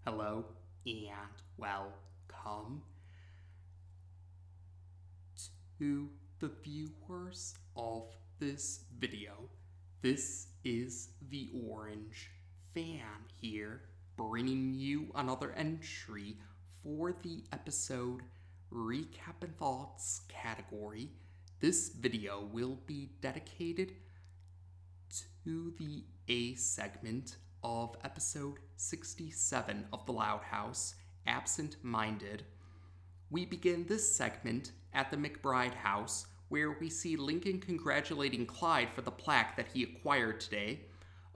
Hello and welcome to the viewers of this video. This is the Orange Fan here, bringing you another entry for the episode Recap and Thoughts category. This video will be dedicated to the A segment of episode 67 of The Loud House, Absent Minded. We begin this segment at the McBride house, where we see Lincoln congratulating Clyde for the plaque that he acquired today.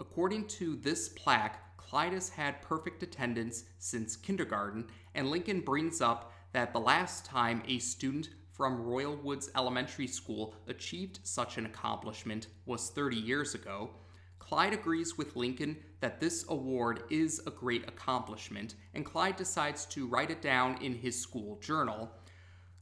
According to this plaque, Clyde has had perfect attendance since kindergarten, and Lincoln brings up that the last time a student from Royal Woods Elementary School achieved such an accomplishment was 30 years ago. Clyde agrees with Lincoln that this award is a great accomplishment, and Clyde decides to write it down in his school journal.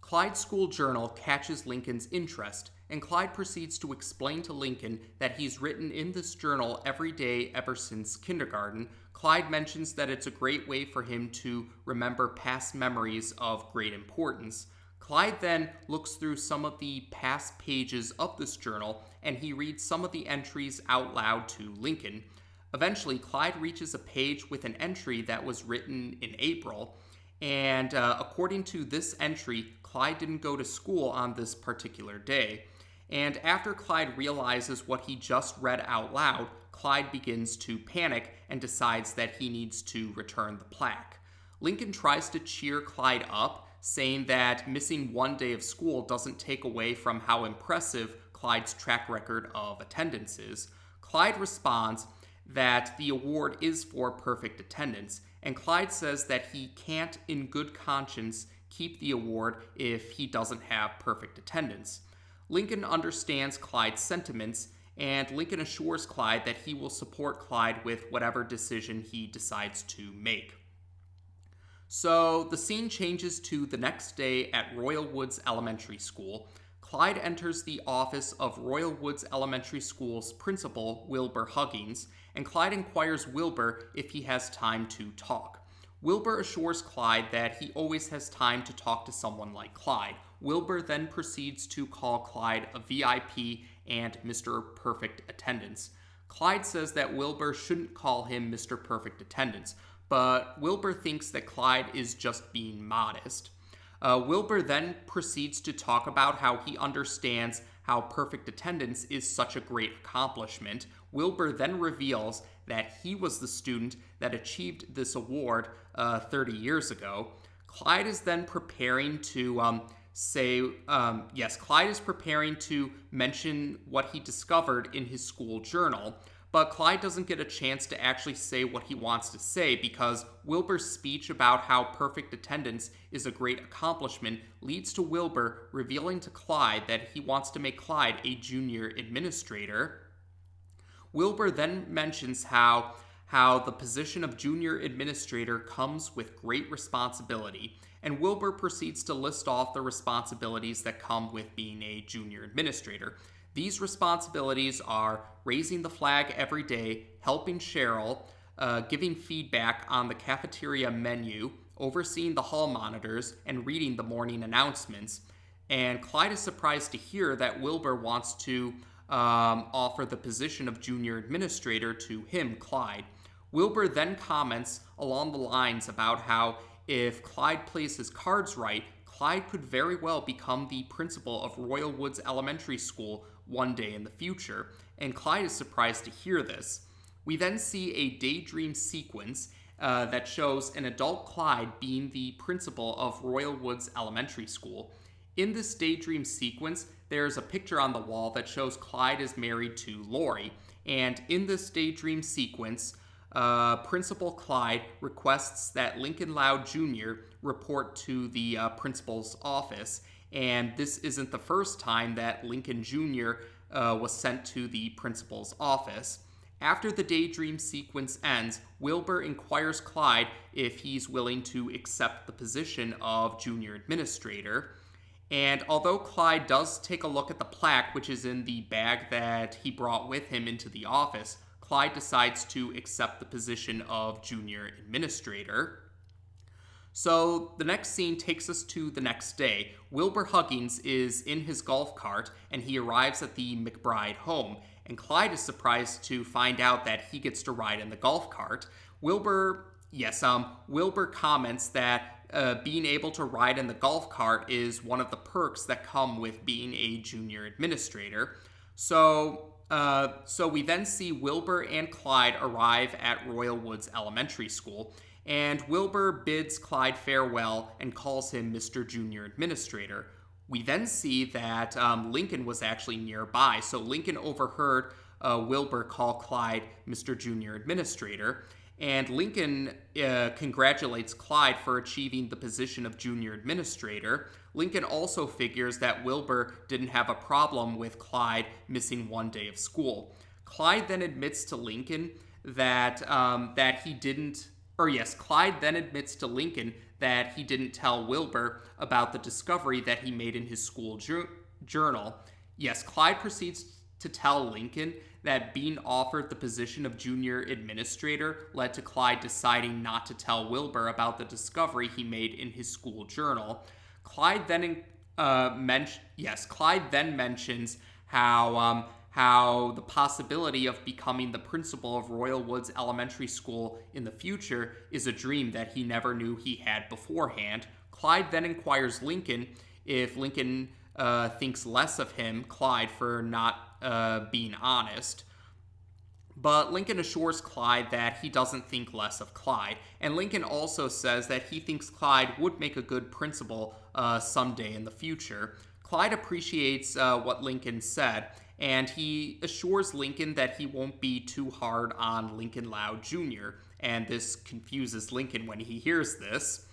Clyde's school journal catches Lincoln's interest, and Clyde proceeds to explain to Lincoln that he's written in this journal every day ever since kindergarten. Clyde mentions that it's a great way for him to remember past memories of great importance. Clyde then looks through some of the past pages of this journal, and he reads some of the entries out loud to Lincoln. Eventually, Clyde reaches a page with an entry that was written in April, and according to this entry, Clyde didn't go to school on this particular day. And after Clyde realizes what he just read out loud, Clyde begins to panic and decides that he needs to return the plaque. Lincoln tries to cheer Clyde up, saying that missing one day of school doesn't take away from how impressive Clyde's track record of attendance is. Clyde responds that the award is for perfect attendance, and Clyde says that he can't, in good conscience, keep the award if he doesn't have perfect attendance. Lincoln understands Clyde's sentiments, and Lincoln assures Clyde that he will support Clyde with whatever decision he decides to make. So the scene changes to the next day at Royal Woods Elementary School. Clyde enters the office of Royal Woods Elementary School's principal, Wilbur Huggins, and Clyde inquires Wilbur if he has time to talk. Wilbur assures Clyde that he always has time to talk to someone like Clyde. Wilbur then proceeds to call Clyde a VIP and Mr. Perfect Attendance. Clyde says that Wilbur shouldn't call him Mr. Perfect Attendance, but Wilbur thinks that Clyde is just being modest. Wilbur then proceeds to talk about how he understands how perfect attendance is such a great accomplishment. Wilbur then reveals that he was the student that achieved this award 30 years ago. Clyde is then preparing to Clyde is preparing to mention what he discovered in his school journal. But Clyde doesn't get a chance to actually say what he wants to say because Wilbur's speech about how perfect attendance is a great accomplishment leads to Wilbur revealing to Clyde that he wants to make Clyde a junior administrator. Wilbur then mentions how the position of junior administrator comes with great responsibility, and Wilbur proceeds to list off the responsibilities that come with being a junior administrator. These responsibilities are raising the flag every day, helping Cheryl, giving feedback on the cafeteria menu, overseeing the hall monitors, and reading the morning announcements. And Clyde is surprised to hear that Wilbur wants to offer the position of junior administrator to him, Clyde. Wilbur then comments along the lines about how if Clyde plays his cards right, Clyde could very well become the principal of Royal Woods Elementary School one day in the future, and Clyde is surprised to hear this. We then see a daydream sequence that shows an adult Clyde being the principal of Royal Woods Elementary School. In this daydream sequence, there's a picture on the wall that shows Clyde is married to Lori, and in this daydream sequence, Principal Clyde requests that Lincoln Loud Jr. report to the principal's office, and this isn't the first time that Lincoln Jr. Was sent to the principal's office. After the daydream sequence ends, Wilbur inquires Clyde if he's willing to accept the position of junior administrator. And although Clyde does take a look at the plaque, which is in the bag that he brought with him into the office, Clyde decides to accept the position of junior administrator. So the next scene takes us to the next day. Wilbur Huggins is in his golf cart and he arrives at the McBride home. And Clyde is surprised to find out that he gets to ride in the golf cart. Wilbur comments that being able to ride in the golf cart is one of the perks that come with being a junior administrator. So we then see Wilbur and Clyde arrive at Royal Woods Elementary School. And Wilbur bids Clyde farewell and calls him Mr. Junior Administrator. We then see that Lincoln was actually nearby, so Lincoln overheard Wilbur call Clyde Mr. Junior Administrator, and Lincoln congratulates Clyde for achieving the position of Junior Administrator. Lincoln also figures that Wilbur didn't have a problem with Clyde missing one day of school. Clyde then admits to Lincoln Clyde then admits to Lincoln that he didn't tell Wilbur about the discovery that he made in his school journal. Yes, Clyde proceeds to tell Lincoln that being offered the position of junior administrator led to Clyde deciding not to tell Wilbur about the discovery he made in his school journal. Clyde then mentions how the possibility of becoming the principal of Royal Woods Elementary School in the future is a dream that he never knew he had beforehand. Clyde then inquires Lincoln if Lincoln thinks less of him, Clyde, for not being honest. But Lincoln assures Clyde that he doesn't think less of Clyde. And Lincoln also says that he thinks Clyde would make a good principal someday in the future. Clyde appreciates what Lincoln said, and he assures Lincoln that he won't be too hard on Lincoln Loud Jr., and this confuses Lincoln when he hears this.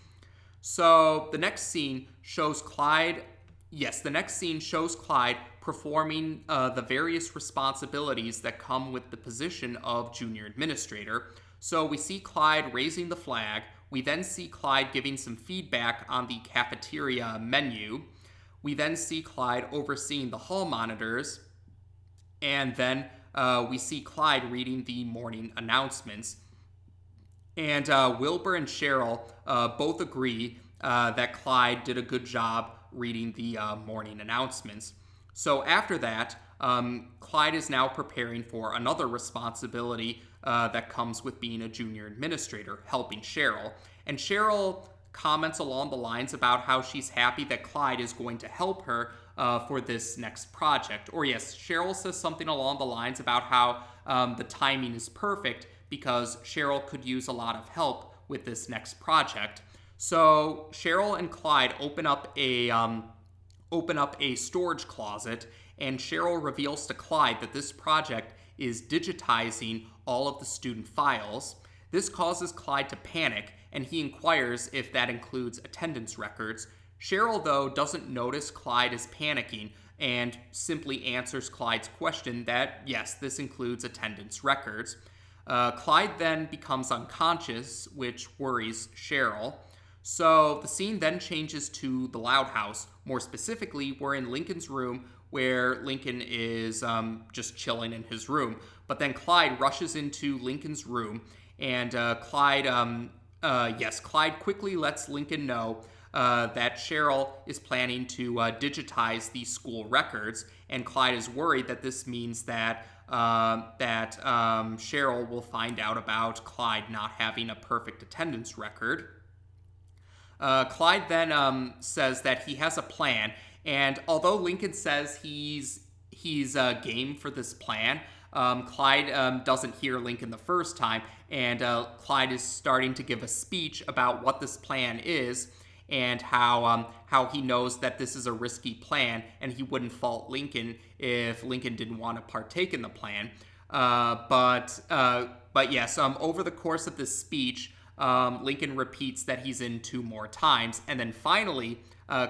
So the next scene shows Clyde performing the various responsibilities that come with the position of junior administrator. So we see Clyde raising the flag. We then see Clyde giving some feedback on the cafeteria menu. We then see Clyde overseeing the hall monitors. And then we see Clyde reading the morning announcements. And Wilbur and Cheryl both agree that Clyde did a good job reading the morning announcements. So after that, Clyde is now preparing for another responsibility that comes with being a junior administrator, helping Cheryl. And Cheryl comments along the lines about how she's happy that Clyde is going to help her for this next project. Or yes, Cheryl says something along the lines about how the timing is perfect because Cheryl could use a lot of help with this next project. So Cheryl and Clyde open up a storage closet, and Cheryl reveals to Clyde that this project is digitizing all of the student files. This causes Clyde to panic, and he inquires if that includes attendance records. Cheryl, though, doesn't notice Clyde is panicking and simply answers Clyde's question that, yes, this includes attendance records. Clyde then becomes unconscious, which worries Cheryl. So the scene then changes to the Loud House. More specifically, we're in Lincoln's room where Lincoln is just chilling in his room. But then Clyde rushes into Lincoln's room, and Clyde quickly lets Lincoln know that Cheryl is planning to digitize these school records, and Clyde is worried that this means that Cheryl will find out about Clyde not having a perfect attendance record. Clyde then says that he has a plan, and although Lincoln says he's game for this plan, Clyde doesn't hear Lincoln the first time, and Clyde is starting to give a speech about what this plan is and how he knows that this is a risky plan and he wouldn't fault Lincoln if Lincoln didn't want to partake in the plan. But yes, over the course of this speech, Lincoln repeats that he's in 2 more times, and then finally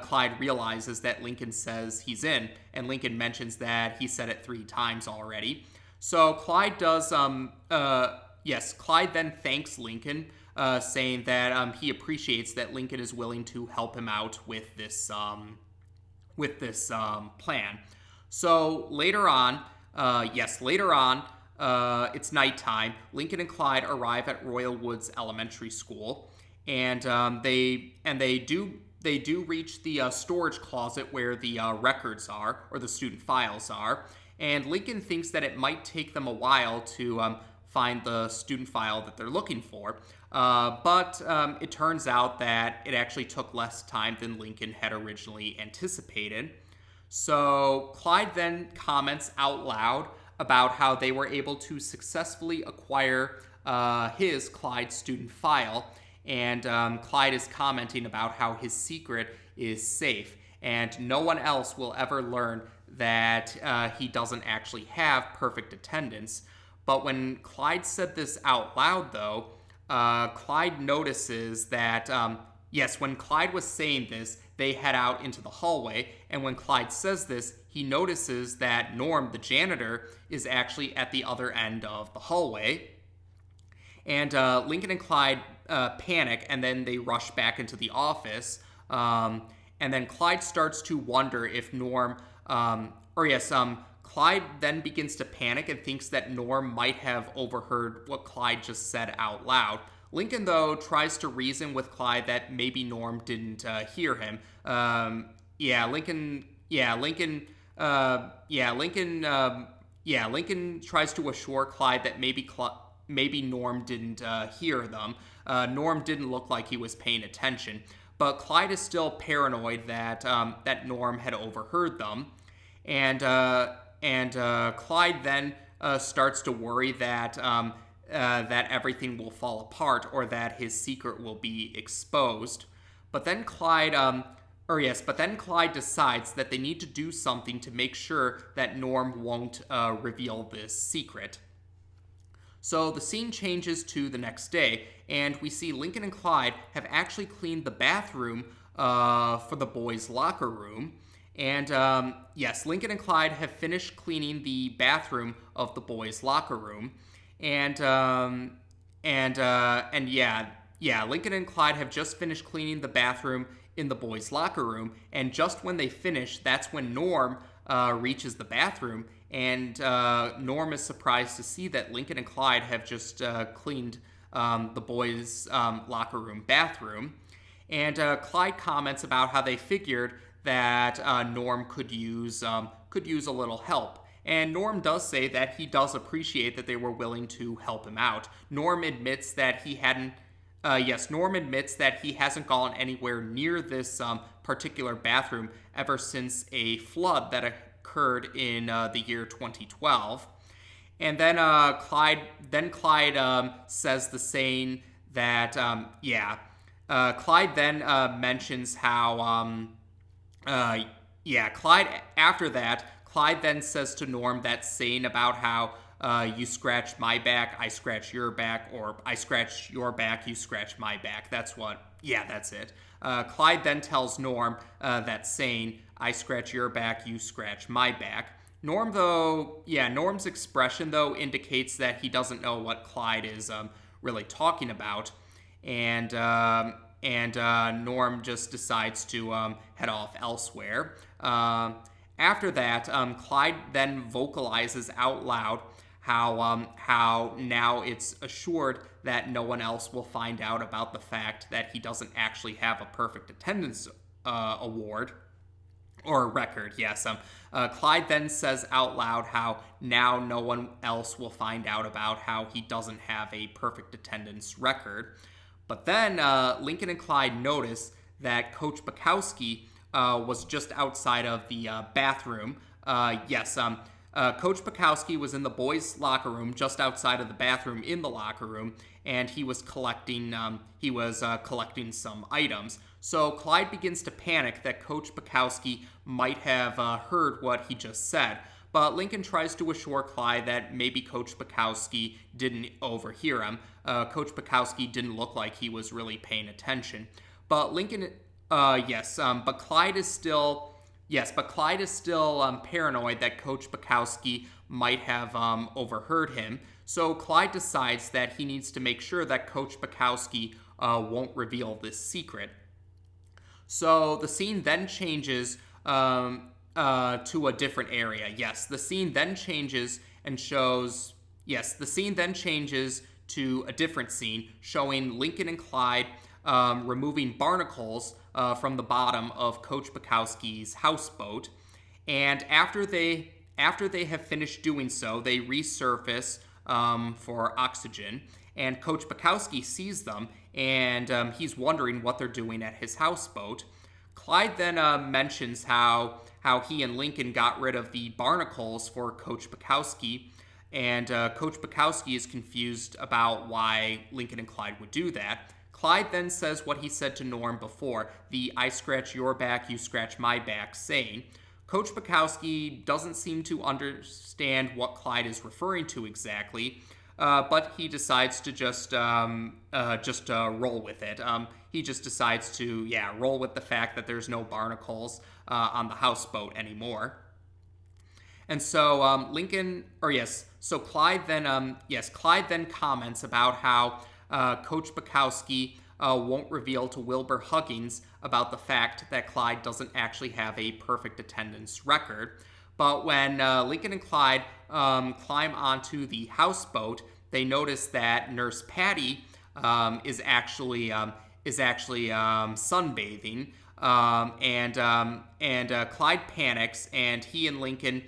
Clyde realizes that Lincoln says he's in, and Lincoln mentions that he said it 3 times already. So Clyde Clyde then thanks Lincoln, saying that he appreciates that Lincoln is willing to help him out with this plan. So later on, it's nighttime. Lincoln and Clyde arrive at Royal Woods Elementary School, and they do reach the storage closet where the records are, or the student files are. And Lincoln thinks that it might take them a while to find the student file that they're looking for. But it turns out that it actually took less time than Lincoln had originally anticipated. So Clyde then comments out loud about how they were able to successfully acquire his, Clyde's, student file. And Clyde is commenting about how his secret is safe, and no one else will ever learn that he doesn't actually have perfect attendance. But when Clyde said this out loud, though, Clyde notices that, yes, when Clyde was saying this, they head out into the hallway, and when Clyde says this, he notices that Norm, the janitor, is actually at the other end of the hallway. And Lincoln and Clyde panic, and then they rush back into the office. And then Clyde starts to wonder if Norm, Clyde then begins to panic and thinks that Norm might have overheard what Clyde just said out loud. Lincoln, though, tries to reason with Clyde that maybe Norm didn't hear him. Lincoln tries to assure Clyde that maybe Norm didn't hear them. Norm didn't look like he was paying attention, but Clyde is still paranoid that Norm had overheard them, and Clyde then starts to worry that everything will fall apart, or that his secret will be exposed. But then Clyde decides that they need to do something to make sure that Norm won't reveal this secret. So the scene changes to the next day, and we see Lincoln and Clyde have actually cleaned the bathroom for the boys' locker room. And yes, Lincoln and Clyde have finished cleaning the bathroom of the boys' locker room. And Lincoln and Clyde have just finished cleaning the bathroom in the boys' locker room. And just when they finish, that's when Norm reaches the bathroom. And Norm is surprised to see that Lincoln and Clyde have just cleaned the boys' locker room bathroom. And Clyde comments about how they figured that Norm could use a little help. And Norm does say that he does appreciate that they were willing to help him out. Norm admits that he hasn't gone anywhere near this particular bathroom ever since a flood that occurred in the year 2012. And then Clyde says the saying that Clyde then mentions how Clyde then says to Norm that saying about how you scratch my back, I scratch your back, or I scratch your back, you scratch my back. That's it. Clyde then tells Norm that saying, I scratch your back, you scratch my back. Norm's expression, though, indicates that he doesn't know what Clyde is really talking about. And Norm just decides to head off elsewhere. After that, Clyde then vocalizes out loud how now it's assured that no one else will find out about the fact that he doesn't actually have a perfect attendance award or record. Yes. Clyde then says out loud how now no one else will find out about how he doesn't have a perfect attendance record. But then Lincoln and Clyde notice that Coach Bukowski was just outside of the bathroom. Coach Bukowski was in the boys' locker room, just outside of the bathroom in the locker room, and he was collecting some items. So Clyde begins to panic that Coach Bukowski might have heard what he just said. But Lincoln tries to assure Clyde that maybe Coach Bukowski didn't overhear him. Coach Bukowski didn't look like he was really paying attention. But Clyde is still paranoid that Coach Bukowski might have overheard him. So Clyde decides that he needs to make sure that Coach Bukowski won't reveal this secret. So the scene then changes to a different area. Yes, the scene then changes and shows Yes, the scene then changes to a different scene showing Lincoln and Clyde removing barnacles from the bottom of Coach Bukowski's houseboat. And after they have finished doing so, they resurface for oxygen. And Coach Bukowski sees them, and he's wondering what they're doing at his houseboat. Clyde then mentions how he and Lincoln got rid of the barnacles for Coach Bukowski, and Coach Bukowski is confused about why Lincoln and Clyde would do that. Clyde then says what he said to Norm before, the I scratch your back, you scratch my back saying. Coach Bukowski doesn't seem to understand what Clyde is referring to exactly, but he decides to just roll with it. He just decides to, roll with the fact that there's no barnacles on the houseboat anymore. And so Clyde then comments about how Coach Bukowski won't reveal to Wilbur Huggins about the fact that Clyde doesn't actually have a perfect attendance record. But when Lincoln and Clyde climb onto the houseboat, they notice that Nurse Patty is actually sunbathing, and Clyde panics, and he and Lincoln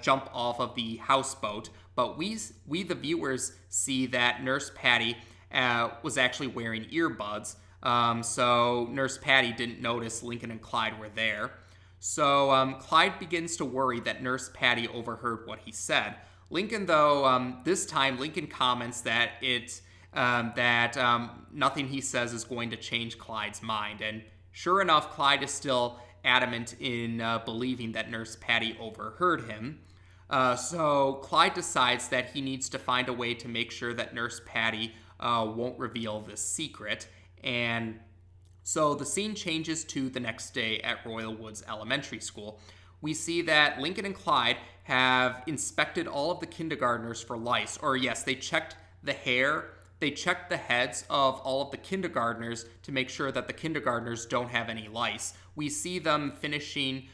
jump off of the houseboat. But we the viewers see that Nurse Patty was actually wearing earbuds, so Nurse Patty didn't notice Lincoln and Clyde were there. So Clyde begins to worry that Nurse Patty overheard what he said. Lincoln, though, this time Lincoln comments that nothing he says is going to change Clyde's mind. And sure enough, Clyde is still adamant in believing that Nurse Patty overheard him. So Clyde decides that he needs to find a way to make sure that Nurse Patty won't reveal this secret. And so the scene changes to the next day at Royal Woods Elementary School. We see that Lincoln and Clyde have inspected all of the kindergartners for lice. Or yes, they checked the hair. They checked the heads of all of the kindergartners to make sure that the kindergartners don't have any lice. We see them finishing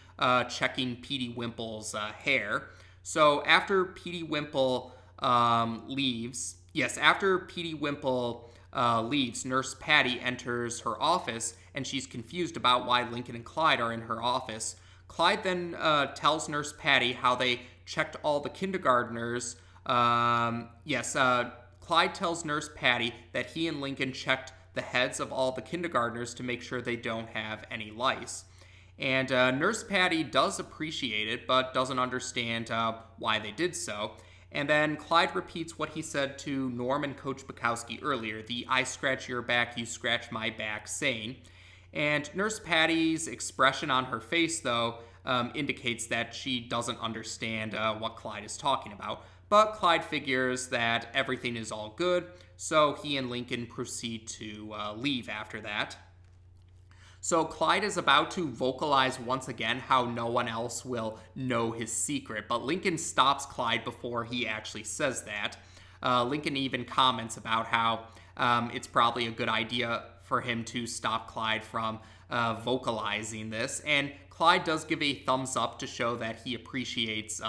checking Petey Wimple's hair. So after Petey Wimple leaves, Nurse Patty enters her office, and she's confused about why Lincoln and Clyde are in her office. Clyde then tells Nurse Patty how they checked all the kindergartners. Clyde tells Nurse Patty that he and Lincoln checked the heads of all the kindergartners to make sure they don't have any lice. And Nurse Patty does appreciate it, but doesn't understand why they did so. And then Clyde repeats what he said to Norm and Coach Bukowski earlier, the I scratch your back, you scratch my back saying. And Nurse Patty's expression on her face, though, indicates that she doesn't understand what Clyde is talking about. But Clyde figures that everything is all good, so he and Lincoln proceed to leave after that. So Clyde is about to vocalize once again how no one else will know his secret, but Lincoln stops Clyde before he actually says that. Lincoln even comments about how it's probably a good idea for him to stop Clyde from vocalizing this, and Clyde does give a thumbs up to show that he appreciates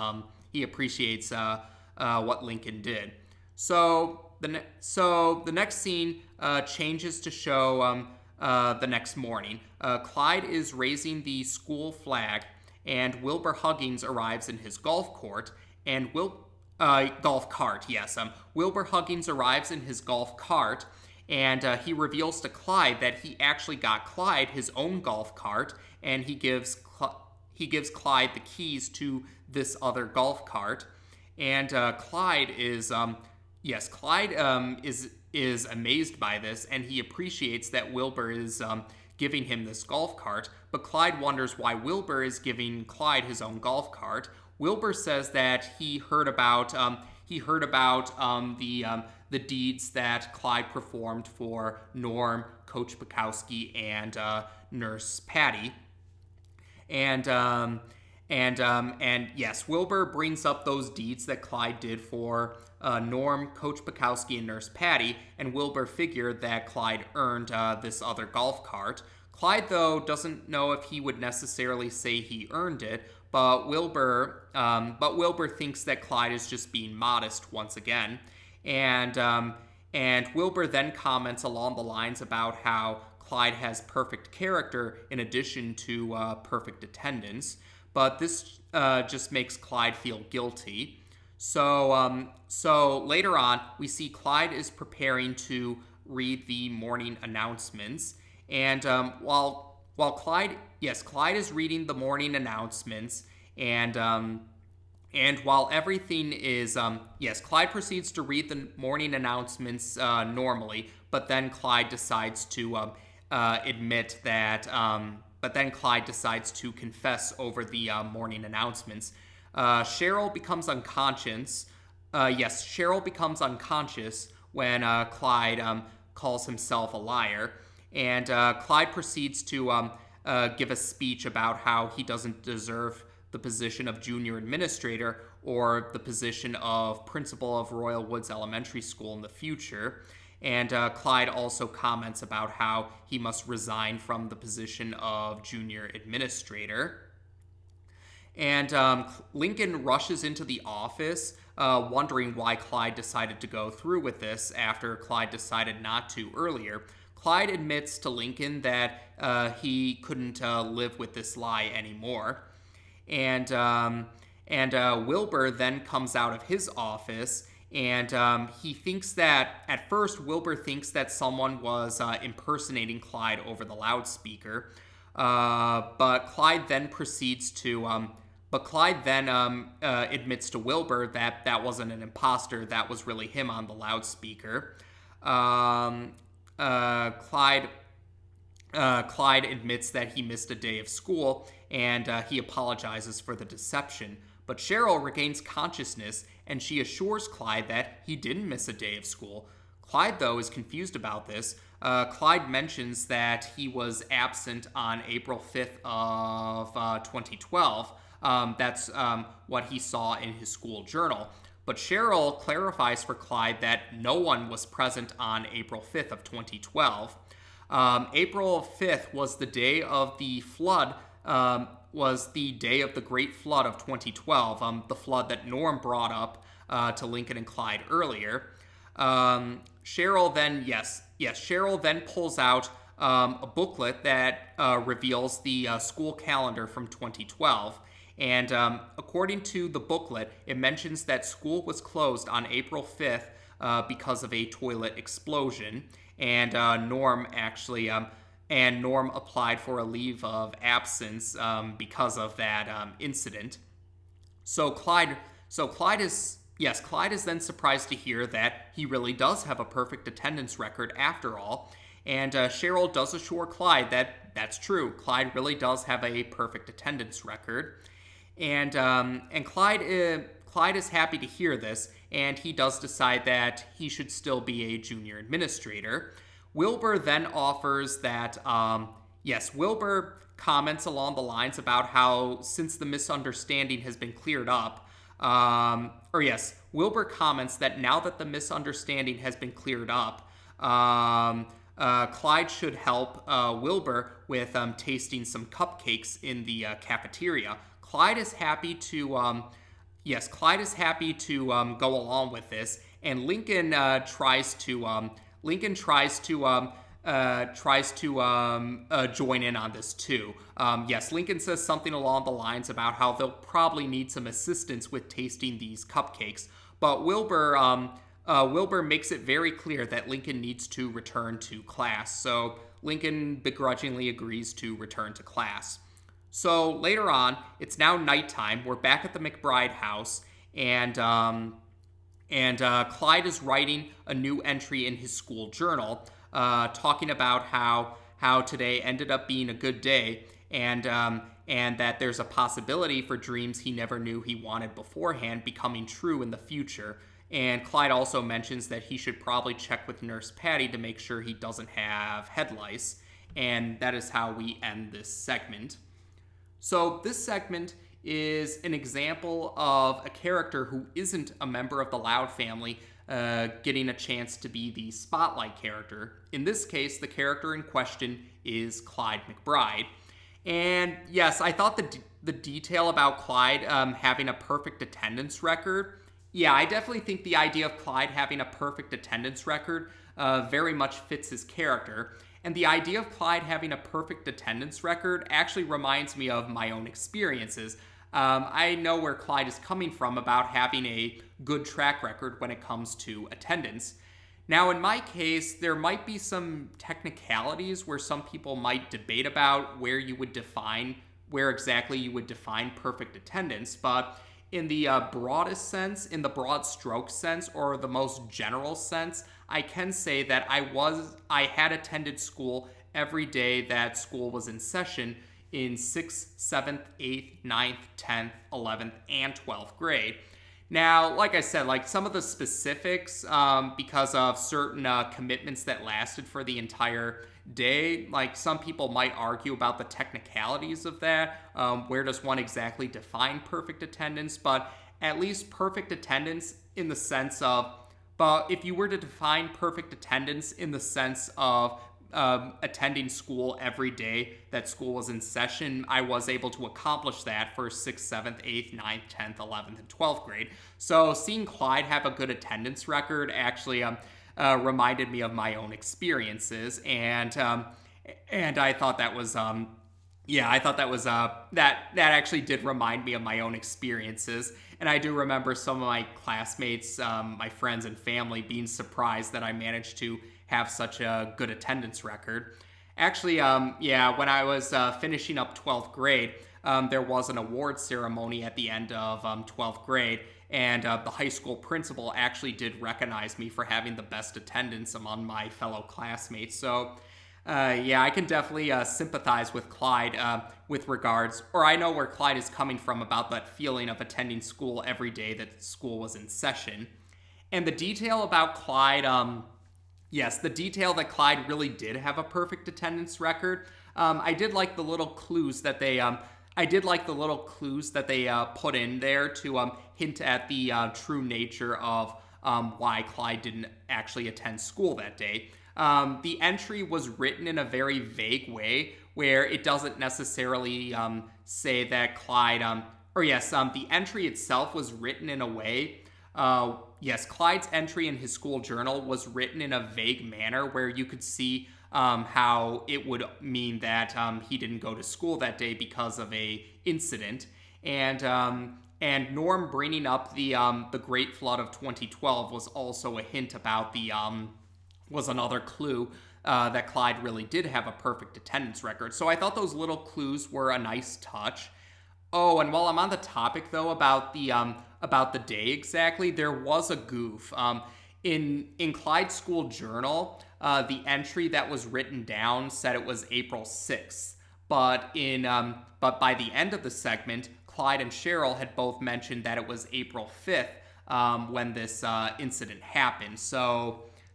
what Lincoln did. So the next scene changes to show the next morning. Clyde is raising the school flag, and Wilbur Huggins arrives in his golf cart, and golf cart, yes. Wilbur Huggins arrives in his golf cart, and he reveals to Clyde that he actually got Clyde his own golf cart, and he gives Clyde the keys to this other golf cart. And Clyde is amazed by this, and he appreciates that Wilbur is giving him this golf cart. But Clyde wonders why Wilbur is giving Clyde his own golf cart. Wilbur says that he heard about the deeds that Clyde performed for Norm, Coach Bukowski, and Nurse Patty. And yes, Wilbur brings up those deeds that Clyde did for Norm, Coach Bukowski, and Nurse Patty, and Wilbur figured that Clyde earned this other golf cart. Clyde, though, doesn't know if he would necessarily say he earned it, but Wilbur thinks that Clyde is just being modest once again, and Wilbur then comments along the lines about how Clyde has perfect character in addition to perfect attendance, but this just makes Clyde feel guilty. So later on, we see Clyde is preparing to read the morning announcements, and while Clyde is reading the morning announcements, and while everything is Clyde proceeds to read the morning announcements normally, but then Clyde decides to admit that. But then Clyde decides to confess over the morning announcements. Cheryl becomes unconscious. Cheryl becomes unconscious when Clyde calls himself a liar. And Clyde proceeds to give a speech about how he doesn't deserve the position of junior administrator or the position of principal of Royal Woods Elementary School in the future. And Clyde also comments about how he must resign from the position of junior administrator. And Lincoln rushes into the office, wondering why Clyde decided to go through with this after Clyde decided not to earlier. Clyde admits to Lincoln that he couldn't live with this lie anymore. And Wilbur then comes out of his office, and he thinks that, at first, Wilbur thinks that someone was impersonating Clyde over the loudspeaker, but Clyde then admits to Wilbur that that wasn't an imposter, that was really him on the loudspeaker. Clyde admits that he missed a day of school, and he apologizes for the deception. But Cheryl regains consciousness, and she assures Clyde that he didn't miss a day of school. Clyde, though, is confused about this. Clyde mentions that he was absent on April 5th of 2012. That's what he saw in his school journal. But Cheryl clarifies for Clyde that no one was present on April 5th of 2012. April 5th was the day of the flood, was the day of the Great Flood of 2012, the flood that Norm brought up to Lincoln and Clyde earlier. Cheryl then pulls out a booklet that reveals the school calendar from 2012. And according to the booklet, it mentions that school was closed on April 5th because of a toilet explosion. And Norm applied for a leave of absence because of that incident. Clyde is then surprised to hear that he really does have a perfect attendance record after all. And Cheryl does assure Clyde that that's true. Clyde really does have a perfect attendance record. And Clyde is happy to hear this, and he does decide that he should still be a junior administrator. Wilbur then offers that, Wilbur comments along the lines about how, since the misunderstanding has been cleared up, Wilbur comments that now that the misunderstanding has been cleared up, Clyde should help Wilbur with tasting some cupcakes in the cafeteria. Clyde is happy to go along with this, and Lincoln tries to join in on this too. Lincoln says something along the lines about how they'll probably need some assistance with tasting these cupcakes, but Wilbur makes it very clear that Lincoln needs to return to class, so Lincoln begrudgingly agrees to return to class. So later on, it's now nighttime. We're back at the McBride house, and Clyde is writing a new entry in his school journal, talking about how today ended up being a good day, and that there's a possibility for dreams he never knew he wanted beforehand becoming true in the future. And Clyde also mentions that he should probably check with Nurse Patty to make sure he doesn't have head lice, and that is how we end this segment. So this segment is an example of a character who isn't a member of the Loud family getting a chance to be the spotlight character. In this case, the character in question is Clyde McBride. And yes, I thought the detail about Clyde having a perfect attendance record, yeah, I definitely think the idea of Clyde having a perfect attendance record very much fits his character. And the idea of Clyde having a perfect attendance record actually reminds me of my own experiences. I know where Clyde is coming from about having a good track record when it comes to attendance. Now, in my case, there might be some technicalities where some people might debate about where exactly you would define perfect attendance, but in the broadest sense, in the broad stroke sense, or the most general sense, I can say that I had attended school every day that school was in session in 6th, 7th, 8th, 9th, 10th, 11th, and 12th grade. Now, like I said, like some of the specifics, because of certain commitments that lasted for the entire day, like some people might argue about the technicalities of that. Where does one exactly define perfect attendance? But at least perfect attendance in the sense of, but if you were to define perfect attendance in the sense of attending school every day that school was in session, I was able to accomplish that for 6th, 7th, 8th, 9th, 10th, 11th, and 12th grade. So seeing Clyde have a good attendance record actually reminded me of my own experiences, and I thought that was that actually did remind me of my own experiences. And I do remember some of my classmates, my friends and family being surprised that I managed to have such a good attendance record. Actually, when I was finishing up 12th grade, there was an award ceremony at the end of 12th grade, and the high school principal actually did recognize me for having the best attendance among my fellow classmates. So, I can definitely sympathize with Clyde with regards, or I know where Clyde is coming from about that feeling of attending school every day that school was in session. And the detail about Clyde, yes, the detail that Clyde really did have a perfect attendance record. I did like the little clues that they put in there to hint at the true nature of why Clyde didn't actually attend school that day. The entry was written in a very vague way where it doesn't necessarily say that Clyde, the entry itself was written in a way. Clyde's entry in his school journal was written in a vague manner where you could see how it would mean that he didn't go to school that day because of a incident. And Norm bringing up the Great Flood of 2012 was also a hint about was another clue that Clyde really did have a perfect attendance record. So I thought those little clues were a nice touch. Oh, and while I'm on the topic though about the day exactly, there was a goof. In Clyde's school journal, the entry that was written down said it was April 6th, but by the end of the segment, Clyde and Cheryl had both mentioned that it was April 5th when this incident happened.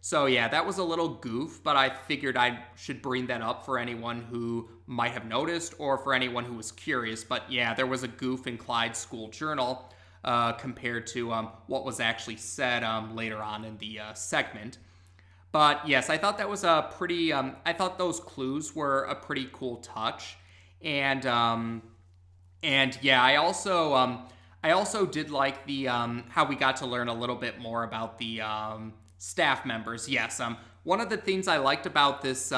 So yeah, that was a little goof, but I figured I should bring that up for anyone who might have noticed or for anyone who was curious. But yeah, there was a goof in Clyde's school journal compared to what was actually said later on in the segment. But yes, I thought that was a pretty, I thought those clues were a pretty cool touch. And yeah, I also did like the, how we got to learn a little bit more about the staff members. Yes, one of the things I liked about this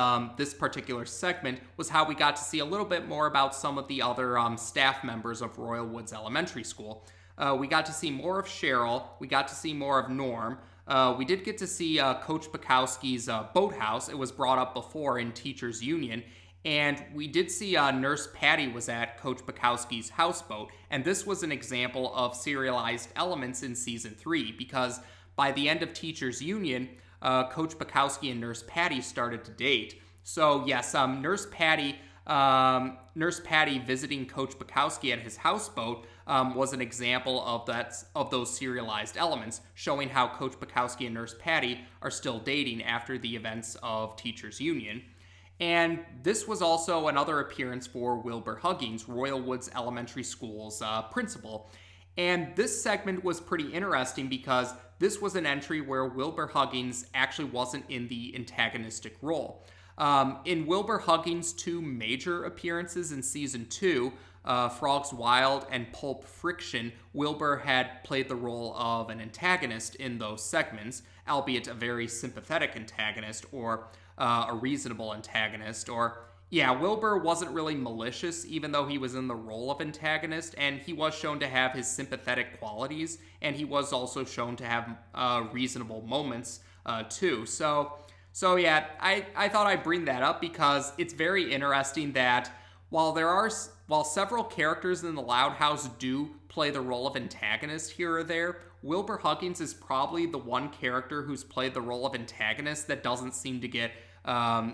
particular segment was how we got to see a little bit more about some of the other staff members of Royal Woods Elementary School. We got to see more of Cheryl. We got to see more of Norm. We did get to see Coach Bukowski's boathouse. It was brought up before in Teachers Union. And we did see Nurse Patty was at Coach Bukowski's houseboat. And this was an example of serialized elements in Season 3 because by the end of Teachers Union, Coach Bukowski and Nurse Patty started to date. So yes, Nurse Patty visiting Coach Bukowski at his houseboat was an example of those serialized elements, showing how Coach Bukowski and Nurse Patty are still dating after the events of Teachers Union. And this was also another appearance for Wilbur Huggins, Royal Woods Elementary School's principal. And this segment was pretty interesting because this was an entry where Wilbur Huggins actually wasn't in the antagonistic role. In Wilbur Huggins' two major appearances in season 2, Frogs Wild and Pulp Friction, Wilbur had played the role of an antagonist in those segments, albeit a very sympathetic antagonist or a reasonable antagonist. Wilbur wasn't really malicious, even though he was in the role of antagonist, and he was shown to have his sympathetic qualities, and he was also shown to have reasonable moments too. So yeah, I thought I'd bring that up because it's very interesting that while several characters in the Loud House do play the role of antagonist here or there, Wilbur Huggins is probably the one character who's played the role of antagonist that doesn't seem to get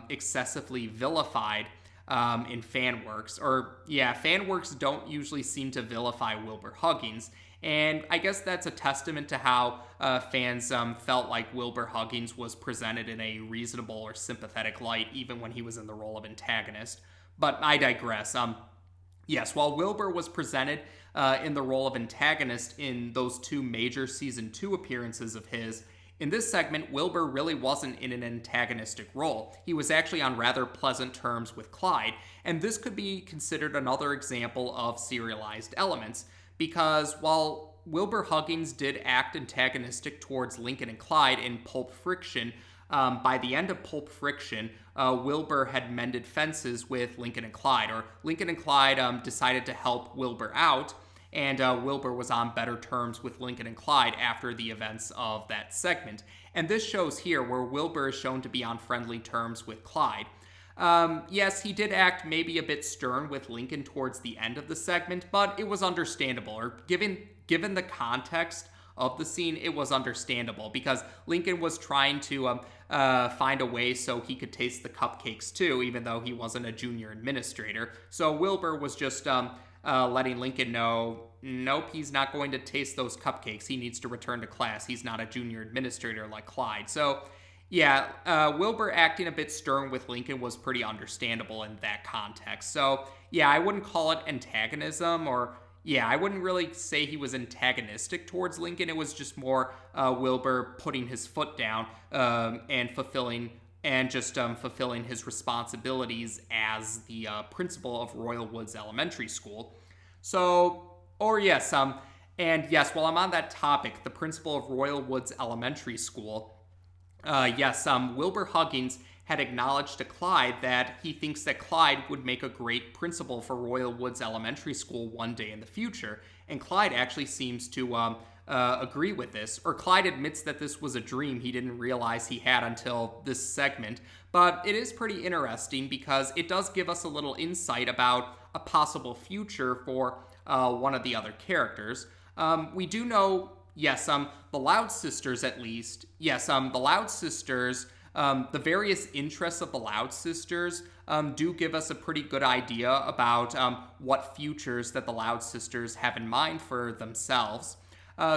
excessively vilified in fan works. Fan works don't usually seem to vilify Wilbur Huggins. And I guess that's a testament to how fans felt like Wilbur Huggins was presented in a reasonable or sympathetic light, even when he was in the role of antagonist. But I digress. Yes, while Wilbur was presented in the role of antagonist in those two major season 2 appearances of his, in this segment, Wilbur really wasn't in an antagonistic role. He was actually on rather pleasant terms with Clyde, and this could be considered another example of serialized elements, because while Wilbur Huggins did act antagonistic towards Lincoln and Clyde in Pulp Friction, by the end of Pulp Friction, Wilbur had mended fences with Lincoln and Clyde, or Lincoln and Clyde decided to help Wilbur out, and Wilbur was on better terms with Lincoln and Clyde after the events of that segment. And this shows here where Wilbur is shown to be on friendly terms with Clyde. Yes, he did act maybe a bit stern with Lincoln towards the end of the segment, but it was understandable, or given the context of the scene, it was understandable, because Lincoln was trying to find a way so he could taste the cupcakes too, even though he wasn't a junior administrator. So Wilbur was just letting Lincoln know, nope, he's not going to taste those cupcakes. He needs to return to class. He's not a junior administrator like Clyde. So yeah, Wilbur acting a bit stern with Lincoln was pretty understandable in that context. So yeah, I wouldn't call it antagonism, I wouldn't really say he was antagonistic towards Lincoln. It was just more Wilbur putting his foot down and fulfilling his responsibilities as the principal of Royal Woods Elementary School. And yes, while I'm on that topic, the principal of Royal Woods Elementary School, Wilbur Huggins had acknowledged to Clyde that he thinks that Clyde would make a great principal for Royal Woods Elementary School one day in the future, and Clyde actually seems to agree with this, or Clyde admits that this was a dream he didn't realize he had until this segment. But it is pretty interesting because it does give us a little insight about a possible future for one of the other characters. We do know, the Loud Sisters at least. The Loud Sisters, the various interests of the Loud Sisters do give us a pretty good idea about what futures that the Loud Sisters have in mind for themselves.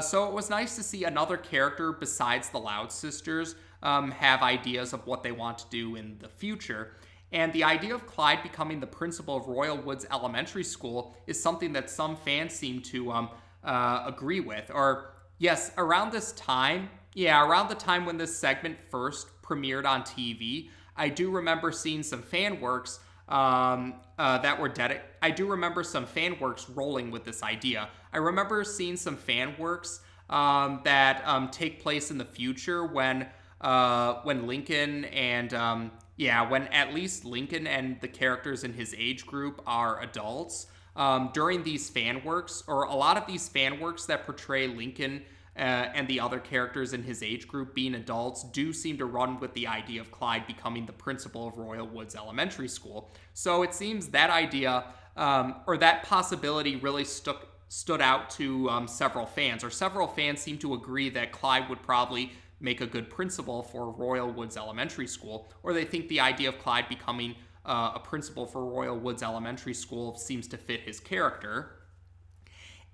So it was nice to see another character besides the Loud Sisters have ideas of what they want to do in the future. And the idea of Clyde becoming the principal of Royal Woods Elementary School is something that some fans seem to agree with. Around the time when this segment first premiered on TV, I do remember seeing some fan works I do remember some fan works rolling with this idea. I remember seeing some fan works that take place in the future when Lincoln and when at least Lincoln and the characters in his age group are adults. During these fan works, or a lot of these fan works that portray Lincoln and the other characters in his age group being adults do seem to run with the idea of Clyde becoming the principal of Royal Woods Elementary School. So it seems that idea, or that possibility, really stood out to several fans, or several fans seem to agree that Clyde would probably make a good principal for Royal Woods Elementary School, or they think the idea of Clyde becoming a principal for Royal Woods Elementary School seems to fit his character.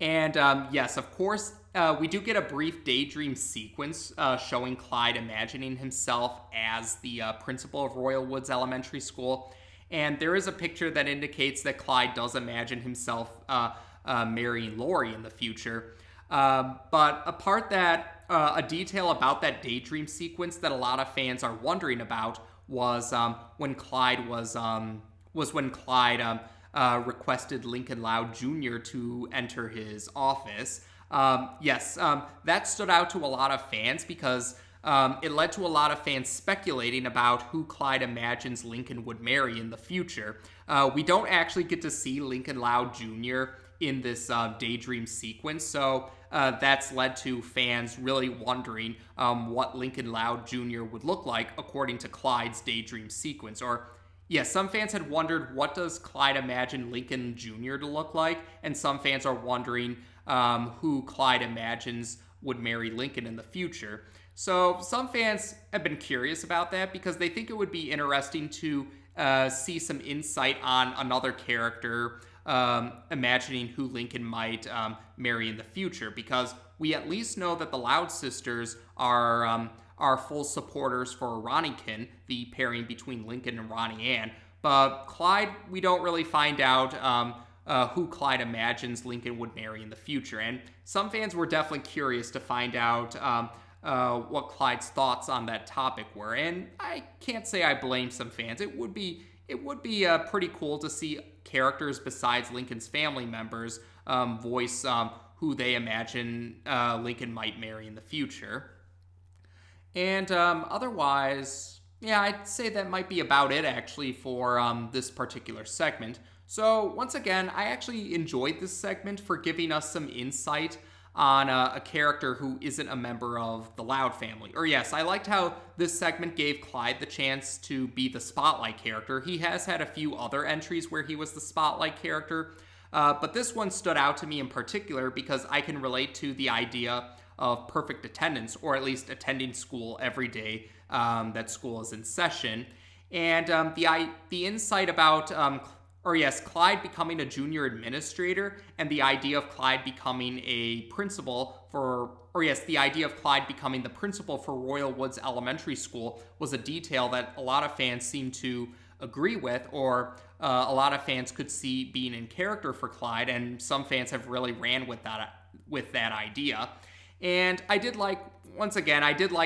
And yes, of course, we do get a brief daydream sequence showing Clyde imagining himself as the principal of Royal Woods Elementary School. And there is a picture that indicates that Clyde does imagine himself marrying Lori in the future. But a detail about that daydream sequence that a lot of fans are wondering about was when Clyde requested Lincoln Loud Jr. to enter his office. That stood out to a lot of fans because it led to a lot of fans speculating about who Clyde imagines Lincoln would marry in the future. We don't actually get to see Lincoln Loud Jr. in this daydream sequence, so that's led to fans really wondering what Lincoln Loud Jr. would look like according to Clyde's daydream sequence. Some fans had wondered, what does Clyde imagine Lincoln Jr. to look like? And some fans are wondering who Clyde imagines would marry Lincoln in the future. So some fans have been curious about that because they think it would be interesting to see some insight on another character imagining who Lincoln might marry in the future, because we at least know that the Loud sisters are full supporters for Ronniekin, the pairing between Lincoln and Ronnie Ann. But Clyde, we don't really find out who Clyde imagines Lincoln would marry in the future. And some fans were definitely curious to find out what Clyde's thoughts on that topic were. And I can't say I blame some fans. It would be pretty cool to see characters besides Lincoln's family members voice who they imagine Lincoln might marry in the future. And otherwise, I'd say that might be about it, actually, for this particular segment. So, once again, I actually enjoyed this segment for giving us some insight on a character who isn't a member of the Loud family. I liked how this segment gave Clyde the chance to be the spotlight character. He has had a few other entries where he was the spotlight character, but this one stood out to me in particular because I can relate to the idea of perfect attendance, or at least attending school every day that school is in session. And the insight about Clyde becoming a junior administrator, and the idea of Clyde becoming a principal the idea of Clyde becoming the principal for Royal Woods Elementary School was a detail that a lot of fans seem to agree with, or a lot of fans could see being in character for Clyde, and some fans have really ran with that idea. And I did like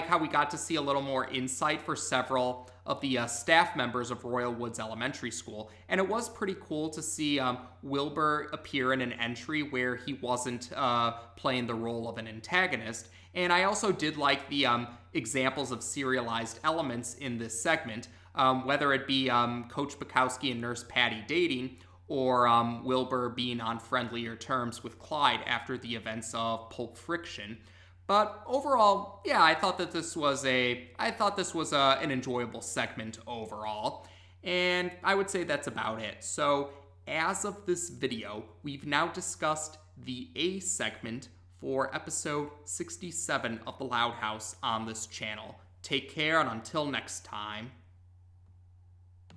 how we got to see a little more insight for several of the staff members of Royal Woods Elementary School. And it was pretty cool to see Wilbur appear in an entry where he wasn't playing the role of an antagonist. And I also did like the examples of serialized elements in this segment, whether it be Coach Bukowski and Nurse Patty dating, or Wilbur being on friendlier terms with Clyde after the events of Pulp Friction. But overall, I thought this was an enjoyable segment overall, and I would say that's about it. So, as of this video, we've now discussed the A segment for episode 67 of The Loud House on this channel. Take care, and until next time.